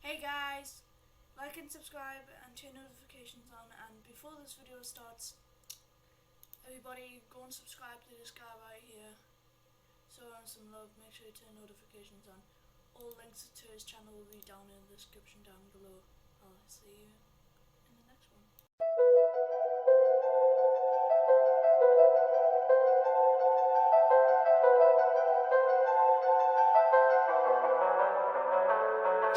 Hey guys, like and subscribe and turn notifications on, and before this video starts, everybody go and subscribe to this guy right here. So on some love, make sure you turn notifications on. All links to his channel will be down in the description down below. I'll see you in the next one.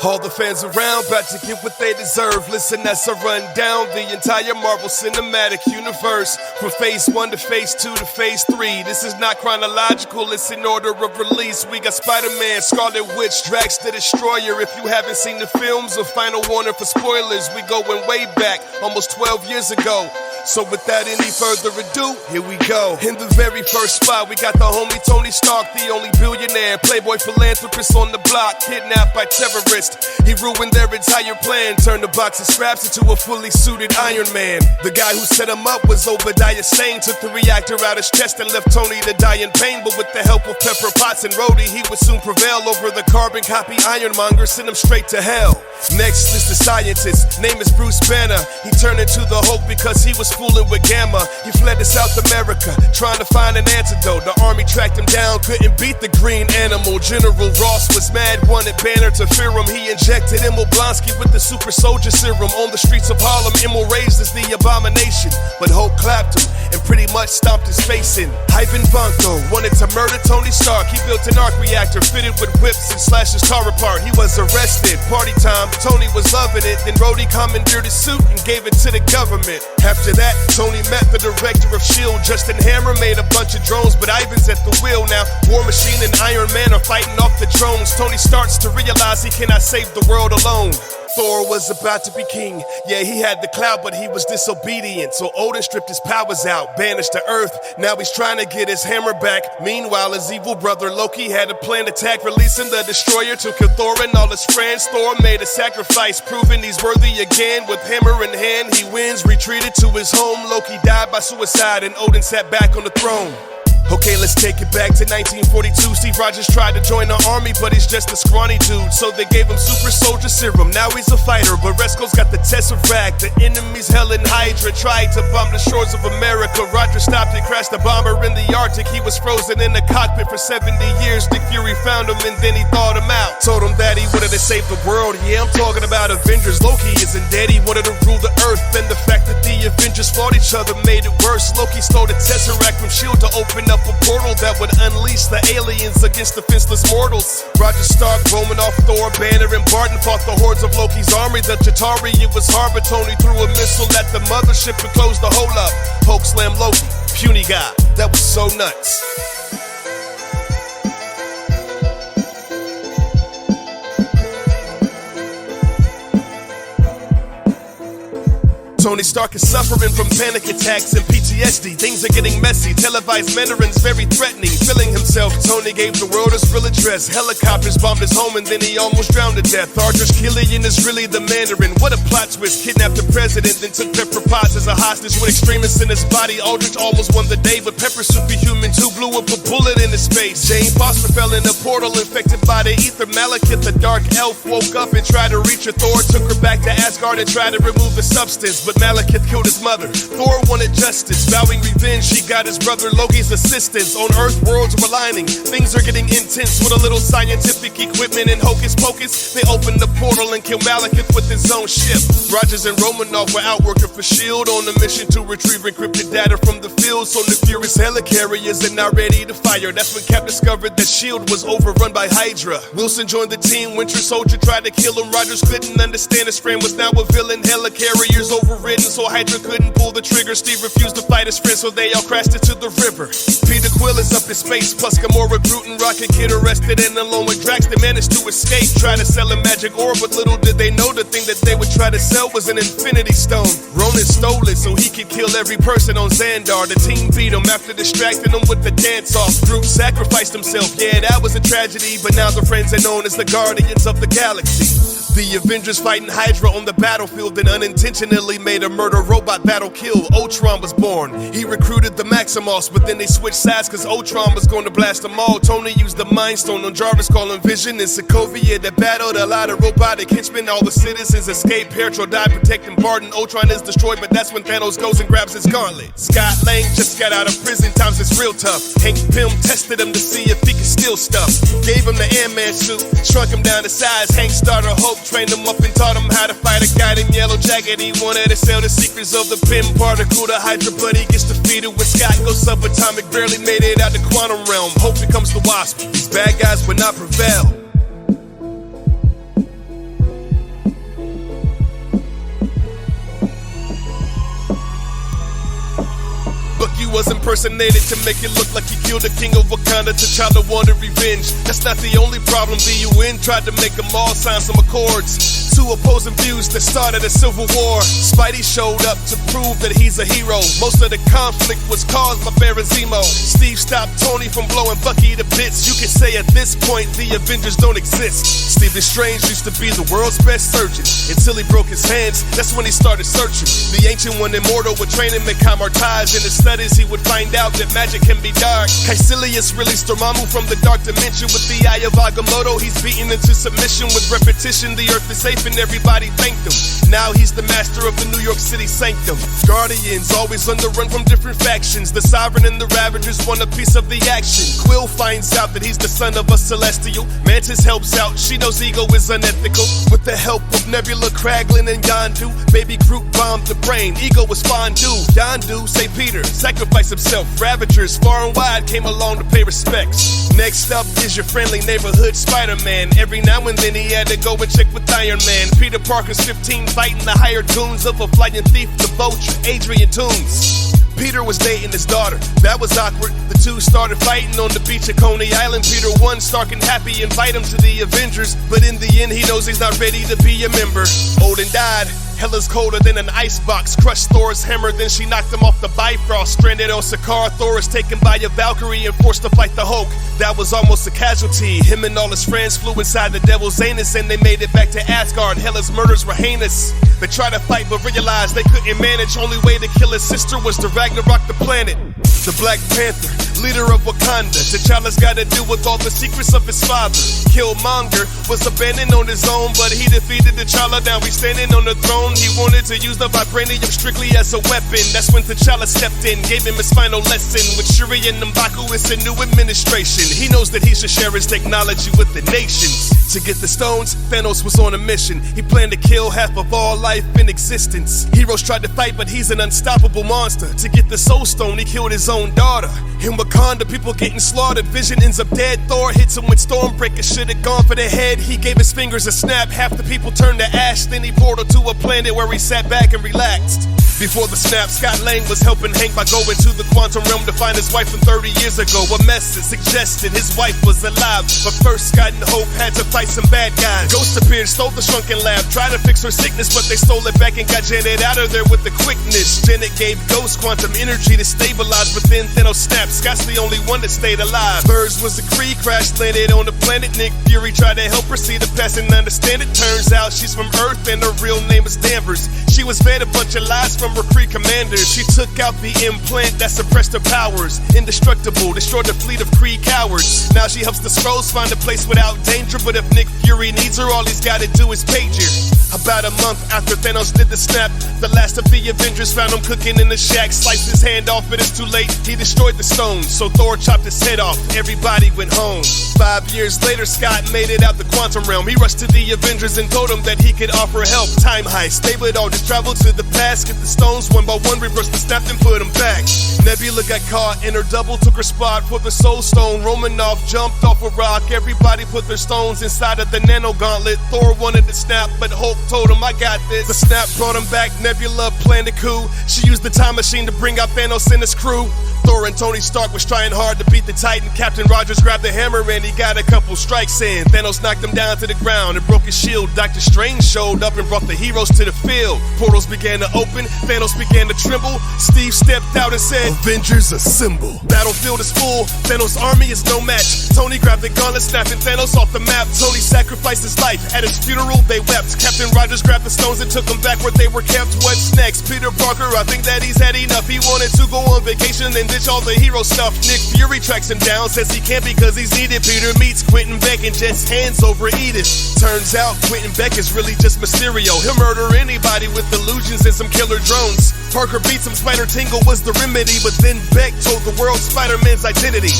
All the fans around about to get what they deserve. Listen as I run down the entire Marvel Cinematic Universe, from Phase 1 to Phase 2 to Phase 3. This is not chronological, it's in order of release. We got Spider-Man, Scarlet Witch, Drax the Destroyer. If you haven't seen the films, a final warning for spoilers. We going way back, almost 12 years ago. So without any further ado, here we go. In the very first spot, we got the homie Tony Stark, the only billionaire, playboy philanthropist on the block, kidnapped by terrorists. He ruined their entire plan, turned a box of scraps into a fully suited Iron Man. The guy who set him up was Obadiah Stane, took the reactor out his chest and left Tony to die in pain. But with the help of Pepper Potts and Rhodey, he would soon prevail over the carbon copy Ironmonger, send him straight to hell. Next is the scientist, name is Bruce Banner. He turned into the Hulk because he was fooling with Gamma. He fled to South America, trying to find an antidote. The army tracked him down, couldn't beat the green animal. General Ross was mad, wanted Banner to fear him. He injected Emil Blonsky with the super soldier serum. On the streets of Harlem, Emil raised as the abomination, but Hulk clapped him and pretty much stomped his face in. Ivan Vanko wanted to murder Tony Stark. He built an arc reactor fitted with whips and slashed his car apart. He was arrested, party time, Tony was loving it. Then Rhodey commandeered his suit and gave it to the government. After that, Tony met the director of S.H.I.E.L.D. Justin Hammer made a bunch of drones, but Ivan's at the wheel now. War Machine and Iron Man are fighting off the drones. Tony starts to realize he cannot save the world alone. Thor was about to be king. Yeah, he had the clout, but he was disobedient. So Odin stripped his powers out, banished to Earth. Now he's trying to get his hammer back. Meanwhile, his evil brother Loki had a planned attack, releasing the Destroyer to kill Thor and all his friends. Thor made a sacrifice, proving he's worthy again. With hammer in hand, he wins, retreated to his home. Loki died by suicide, and Odin sat back on the throne. Okay, let's take it back to 1942. Steve Rogers tried to join the army, but he's just a scrawny dude. So they gave him super soldier serum. Now he's a fighter, but Resco's got the Tesseract. The enemy's Helen Hydra tried to bomb the shores of America. Roger stopped and crashed a bomber in the Arctic. He was frozen in the cockpit for 70 years. Nick Fury found him and then he thawed him out. Told him that he wanted to save the world. Yeah, I'm talking about Avengers. Loki isn't dead, he wanted to rule the earth. And the fact that the Avengers fought each other made it worse. Loki stole the Tesseract from S.H.I.E.L.D. to open up a portal that would unleash the aliens against the defenseless mortals. Roger Stark, Romanoff, Thor, Banner, and Barton fought the hordes of Loki's army. The Chitauri, it was hard, but Tony threw a missile at the mothership and closed the hole up. Hulk slammed Loki, puny guy, that was so nuts. Tony Stark is suffering from panic attacks and PTSD. Things are getting messy. Televised Mandarin's very threatening. Feeling himself, Tony gave the world his real address. Helicopters bombed his home and then he almost drowned to death. Aldrich Killian is really the Mandarin. What a plot twist. Kidnapped the president, then took Pepper Potts as a hostage with extremists in his body. Aldrich almost won the day, but Pepper superhuman too blew up a bullet in his face. Jane Foster fell in a portal infected by the ether. Malekith, the dark elf, woke up and tried to reach her. Thor took her back to Asgard and tried to remove the substance, but Malekith killed his mother. Thor wanted justice, vowing revenge. She got his brother Loki's assistance. On Earth, worlds were aligning. Things are getting intense with a little scientific equipment and hocus pocus. They opened the portal and killed Malekith with his own ship. Rogers and Romanoff were out working for S.H.I.E.L.D. on a mission to retrieve encrypted data from the field. So the furious helicarriers are now ready to fire. That's when Cap discovered that S.H.I.E.L.D. was overrun by Hydra. Wilson joined the team. Winter Soldier tried to kill him. Rogers couldn't understand his friend was now a villain. Helicarriers overridden, so Hydra couldn't pull the trigger. Steve refused to fight his friend, so they all crashed into the river. Peter Quill is up in space, plus Gamora, Groot, and Rocket Kid arrested, and along with Drax they managed to escape. Tried to sell a magic orb, but little did they know the thing that they would try to sell was an Infinity Stone. Ronan stole it so he could kill every person on Xandar. The team beat him after distracting him with the dance-off. Groot sacrificed himself, yeah, that was a tragedy, but now the friends are known as the Guardians of the Galaxy. The Avengers fighting Hydra on the battlefield, then unintentionally made a murder robot that'll kill. Ultron was born. He recruited the Maximals, but then they switched sides cause Ultron was going to blast them all. Tony used the Mind Stone on Jarvis, calling Vision and Sokovia that battled a lot of robotic henchmen. All the citizens escape. Pietro died protecting Barton. Ultron is destroyed, but that's when Thanos goes and grabs his gauntlet. Scott Lang just got out of prison, times it's real tough. Hank Pym tested him to see if he could steal stuff. Gave him the Ant-Man suit, shrunk him down to size. Hank started Hope, trained him up and taught him how to fight a guy in Yellow Jacket. He wanted to sell the secrets of the Pym particle to Hydra, but he gets defeated when Scott goes subatomic. Barely made it out the quantum realm. Hope becomes the Wasp. These bad guys would not prevail. Bucky was impersonated to make it look like he killed the king of Wakanda. T'Challa wanted revenge. That's not the only problem. The UN tried to make them all sign some accords. Two opposing views that started a civil war. Spidey showed up to prove that he's a hero. Most of the conflict was caused by Baron Zemo. Steve stopped Tony from blowing Bucky to bits. You could say at this point the Avengers don't exist. Steve the Strange used to be the world's best surgeon until he broke his hands. That's when he started searching. The Ancient One immortal would train him in Kamartaj. In his studies he would find out that magic can be dark. Caecilius released Dormammu from the dark dimension. With the Eye of Agamotto he's beaten into submission. With repetition the earth is safe and everybody thanked him. Now he's the master of the New York City sanctum. Guardians always on the run from different factions. The Sovereign and the Ravagers want a piece of the action. Quill finds out that he's the son of a Celestial. Mantis helps out, she knows ego is unethical. With the help of Nebula, Kraglin, and Yondu, Baby Groot bombed the brain. Ego was fondue. Yondu, say Peter, sacrifice himself. Ravagers far and wide came along to pay respects. Next up is your friendly neighborhood Spider-Man. Every now and then he had to go and check with Iron Man. Peter Parker's 15 fighting the hired goons of a flying thief, the Vulture, Adrian Toomes. Peter was dating his daughter, that was awkward. The two started fighting on the beach at Coney Island. Peter won, Stark and Happy invite him to the Avengers, but in the end he knows he's not ready to be a member. Odin died, Hela's colder than an icebox. Crushed Thor's hammer, then she knocked him off the Bifrost. Stranded on Sakaar, Thor is taken by a Valkyrie and forced to fight the Hulk. That was almost a casualty. Him and all his friends flew inside the Devil's Anus and they made it back to Asgard. Hela's murders were heinous. They tried to fight but realized they couldn't manage. Only way to kill his sister was to Ragnarok the planet. The Black Panther, leader of Wakanda. T'Challa's gotta deal with all the secrets of his father. Killmonger was abandoned on his own, but he defeated T'Challa. Now he's standing on the throne. He wanted to use the vibranium strictly as a weapon. That's when T'Challa stepped in, gave him his final lesson. With Shuri and M'Baku, it's a new administration. He knows that he should share his technology with the nations. To get the stones, Thanos was on a mission. He planned to kill half of all life in existence. Heroes tried to fight, but he's an unstoppable monster. To get the Soul Stone, he killed his own daughter. In Wakanda, people getting slaughtered. Vision ends up dead. Thor hits him with Stormbreaker. Should've gone for the head. He gave his fingers a snap. Half the people turned to ash. Then he portaled to a planet where he sat back and relaxed. Before the snap, Scott Lang was helping Hank by going to the quantum realm to find his wife from 30 years ago. A message suggested his wife was alive, but first Scott and Hope had to fight some bad guys. Ghost appeared, stole the shrunken lab, tried to fix her sickness, but they stole it back and got Janet out of there with the quickness. Janet gave Ghost quantum energy to stabilize, but then Thanos snapped. Scott's the only one that stayed alive. Birds was a Kree, crash landed on the planet. Nick Fury tried to help her see the past and understand it. Turns out she's from Earth and her real name is Danvers. She was fed a bunch of lies from her Kree commanders. She took out the implant that suppressed her powers. Indestructible, destroyed the fleet of Kree cowards. Now she helps the Skrulls find a place without danger, but if Nick Fury needs her, all he's gotta do is page her. About a month after Thanos did the snap, the last of the Avengers found him cooking in the shack. Sliced his hand off, but it's too late. He destroyed the stones, so Thor chopped his head off. Everybody went home. 5 years later, Scott made it out the quantum realm. He rushed to the Avengers and told them that he could offer help. Time heist, they would all just travel to the past, get the stones one by one, reversed the snap and put them back. Nebula got caught and her double took her spot for the Soul Stone. Romanoff jumped off a rock. Everybody put their stones inside of the nano gauntlet. Thor wanted to snap, but Hulk told him, I got this. The snap brought him back. Nebula planned a coup. She used the time machine to bring out Thanos and his crew. Thor and Tony Stark was trying hard to beat the Titan. Captain Rogers grabbed the hammer and he got a couple strikes in. Thanos knocked him down to the ground and broke his shield. Doctor Strange showed up and brought the heroes to the field. Portals began to open. Thanos began to tremble. Steve stepped out and said, Avengers assemble. Battlefield is full, Thanos' army is no match. Tony grabbed the gauntlet, snapping Thanos off the map. Tony sacrificed his life, at his funeral they wept. Captain Rogers grabbed the stones and took them back where they were kept. What's next? Peter Parker, I think that he's had enough. He wanted to go on vacation and ditch all the hero stuff. Nick Fury tracks him down, says he can't because he's needed. Peter meets Quentin Beck and Jet's hands over Edith. Turns out Quentin Beck is really just Mysterio. He'll murder anybody with illusions and some killer drones. Parker beats him, Spider Tingle was the remedy, but then Beck told the world Spider-Man's identity.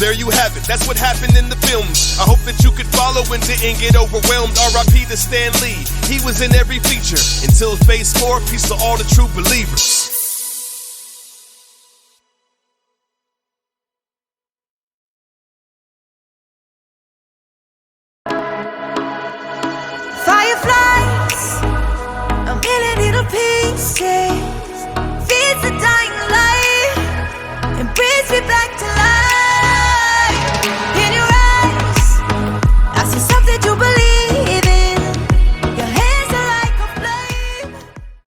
There you have it, that's what happened in the films. I hope that you could follow and didn't get overwhelmed. R.I.P. to Stan Lee, he was in every feature. Until Phase 4, peace to all the true believers.